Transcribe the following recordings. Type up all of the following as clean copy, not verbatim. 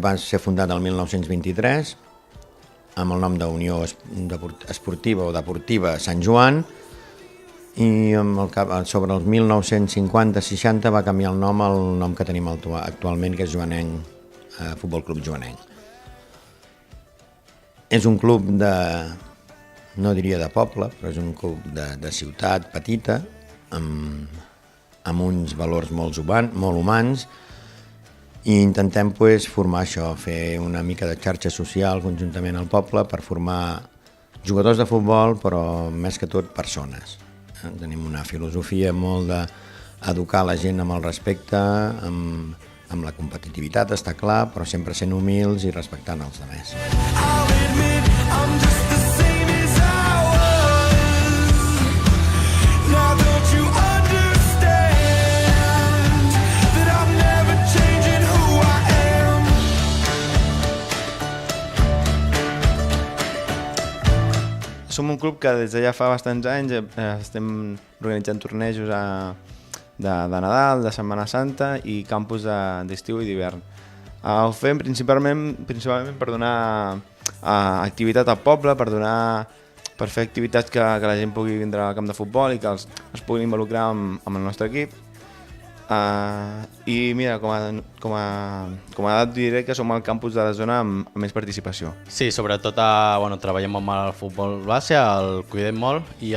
Va ser fundat el 1923 amb el nom d'Unió Esportiva o Deportiva Sant Joan, i sobre els 1950-60 va canviar el nom que tenim actualment, que és Joanenc, Futbol Club Joanenc. És un club no diria de poble, però és un club de ciutat petita, amb uns valors molt humans, i intentem formar això, fer una mica de xarxa social conjuntament al poble per formar jugadors de futbol, però més que tot persones. Tenim una filosofia molt d'educar la gent amb el respecte, amb la competitivitat, està clar, però sempre sent humils i respectant els altres. Som un club que des de ja fa bastants anys estem organitzant tornejos de Nadal, de Setmana Santa i campus d'estiu i d'hivern. Ho fem principalment per donar activitat al poble, per fer activitats que la gent pugui vindre al camp de futbol i que es puguin involucrar amb el nostre equip. I mira, com a edat diré que som el campus de la zona amb més participació. Sí, sobretot treballem amb el futbol base, el cuidem molt i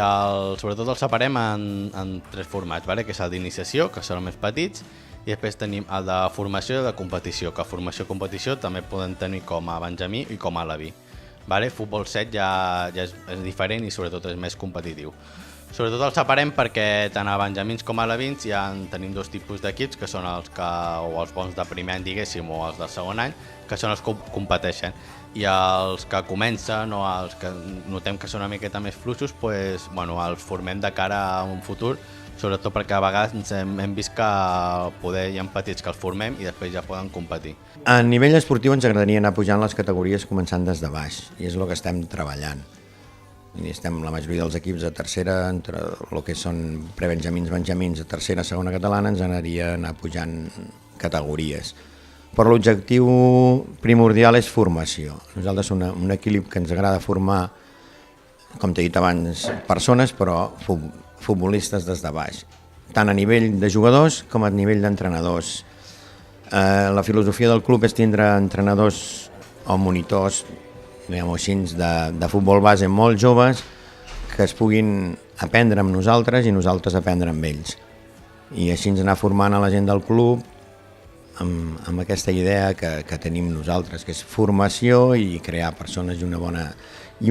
sobretot el separem en 3 formats, que és el d'iniciació, que són els més petits, i després tenim el de formació i de competició, que formació i competició també poden tenir com a benjamí i com a aleví. Futbol 7 ja és diferent i sobretot és més competitiu. Sobretot els separem perquè tant a benjamins com a alevins tenim 2 tipus d'equips, que són els bons de primer any, diguéssim, o els de segon any, que són els que competeixen. I els que comencen o els que notem que són una miqueta més fluixos, els formem de cara a un futur, sobretot perquè a vegades hem vist que hi ha petits que els formem i després ja poden competir. A nivell esportiu ens agradaria anar pujant les categories començant des de baix, i és el que estem treballant. La majoria dels equips de tercera, entre el que són prebenjamins, benjamins, de tercera, segona catalana, ens agradaria anar pujant categories. Però l'objectiu primordial és formació. Nosaltres som un equip que ens agrada formar, com t'he dit abans, persones, però futbolistes des de baix, tant a nivell de jugadors com a nivell d'entrenadors. La filosofia del club és tindre entrenadors o monitors de futbol base molt joves que es puguin aprendre amb nosaltres i nosaltres aprendre amb ells. I així ens anar formant a la gent del club amb aquesta idea que tenim nosaltres, que és formació i crear persones i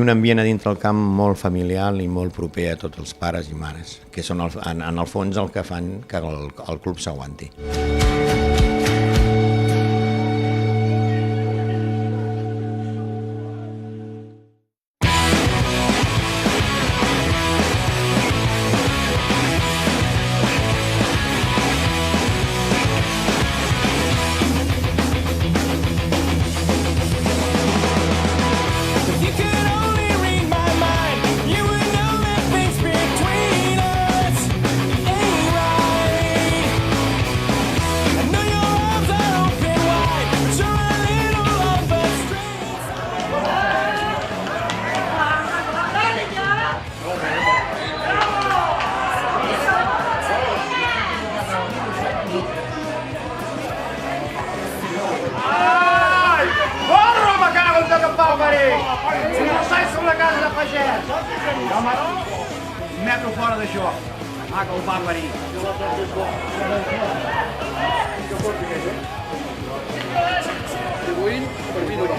un ambient a dintre del camp molt familiar i molt proper a tots els pares i mares, que són en el fons el que fan que el club s'aguanti. Metro fora d'això. Que el va parir. Distribuint per mi no va.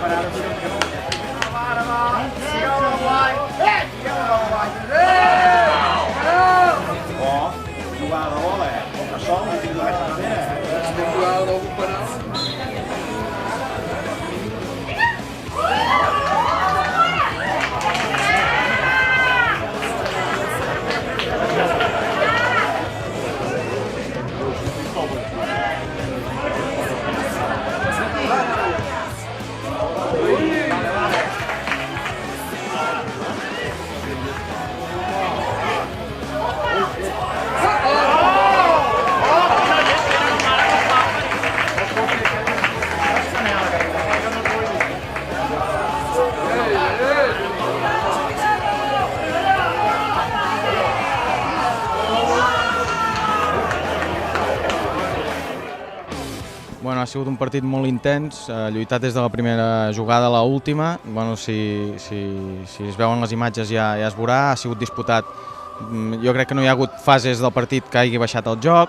O jugada de bola, o sol, no tinc d'aquesta manera. Bueno, ha sigut un partit molt intens, lluitat des de la primera jugada a l'última. Bueno, si es veuen les imatges ja es veurà, ha sigut disputat. Jo crec que no hi ha hagut fases del partit que hagi baixat el joc.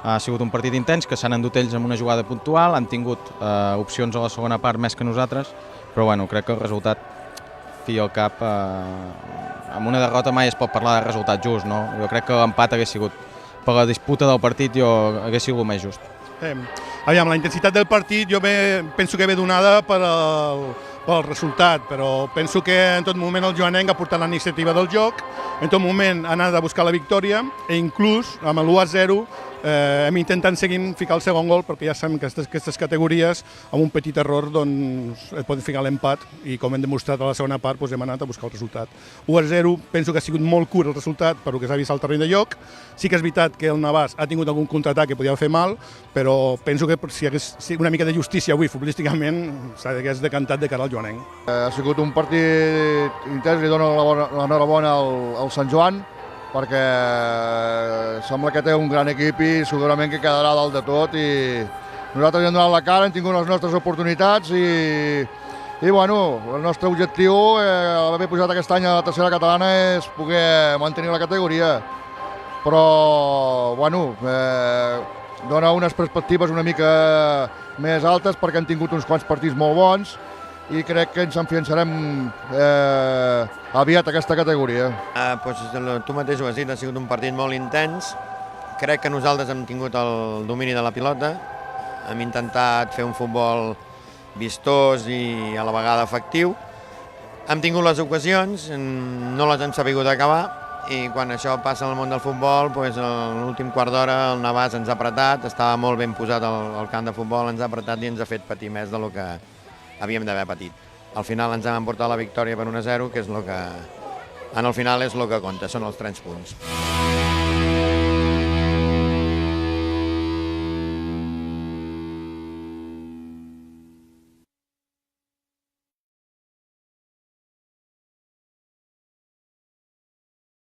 Ha sigut un partit intens, que s'han endut ells amb una jugada puntual, han tingut opcions a la segona part més que nosaltres, però bueno, crec que el resultat, fi al cap, amb una derrota mai es pot parlar de resultat just, no? Jo crec que l'empat hagués sigut, per la disputa del partit, hagués sigut més just. Aviam, la intensitat del partit jo penso que ve donada pel resultat, però penso que en tot moment el joanenc ha portat la iniciativa del joc, en tot moment ha anat a buscar la victòria i inclús amb l'1-0 hem intentat seguir ficar el segon gol perquè ja sabem que aquestes categories amb un petit error doncs, et poden ficar l'empat i com hem demostrat a la segona part doncs hem anat a buscar el resultat. 1-0 penso que ha sigut molt curt el resultat per el que s'ha vist al terreny de joc. Sí que és veritat que el Navàs ha tingut algun contraatac que podia fer mal, però penso que si hi hagués una mica de justícia avui futbolísticament s'hagués decantat de cara al joanenc. Ha sigut un partit intens, li dono l'enhorabona al Sant Joan, perquè sembla que té un gran equip i segurament que quedarà dalt de tot i nosaltres hem donat la cara, hem tingut les nostres oportunitats i bueno, el nostre objectiu, haver pujat aquest any a la tercera catalana, és poder mantenir la categoria, però bueno, dona unes perspectives una mica més altes perquè hem tingut uns quants partits molt bons i crec que ens enfiançarem aviat a aquesta categoria. Tu mateix ho has dit, ha sigut un partit molt intens. Crec que nosaltres hem tingut el domini de la pilota, hem intentat fer un futbol vistós i a la vegada efectiu. Hem tingut les ocasions, no les hem sabut acabar i quan això passa al món del futbol, en l'últim quart d'hora el Navàs ens ha apretat, estava molt ben posat al camp de futbol, ens ha apretat i ens ha fet patir més del que havíem d'haver patit. Al final ens hem emportat la victòria per 1-0, que és el que, en el final és el que compta, són els 3 punts.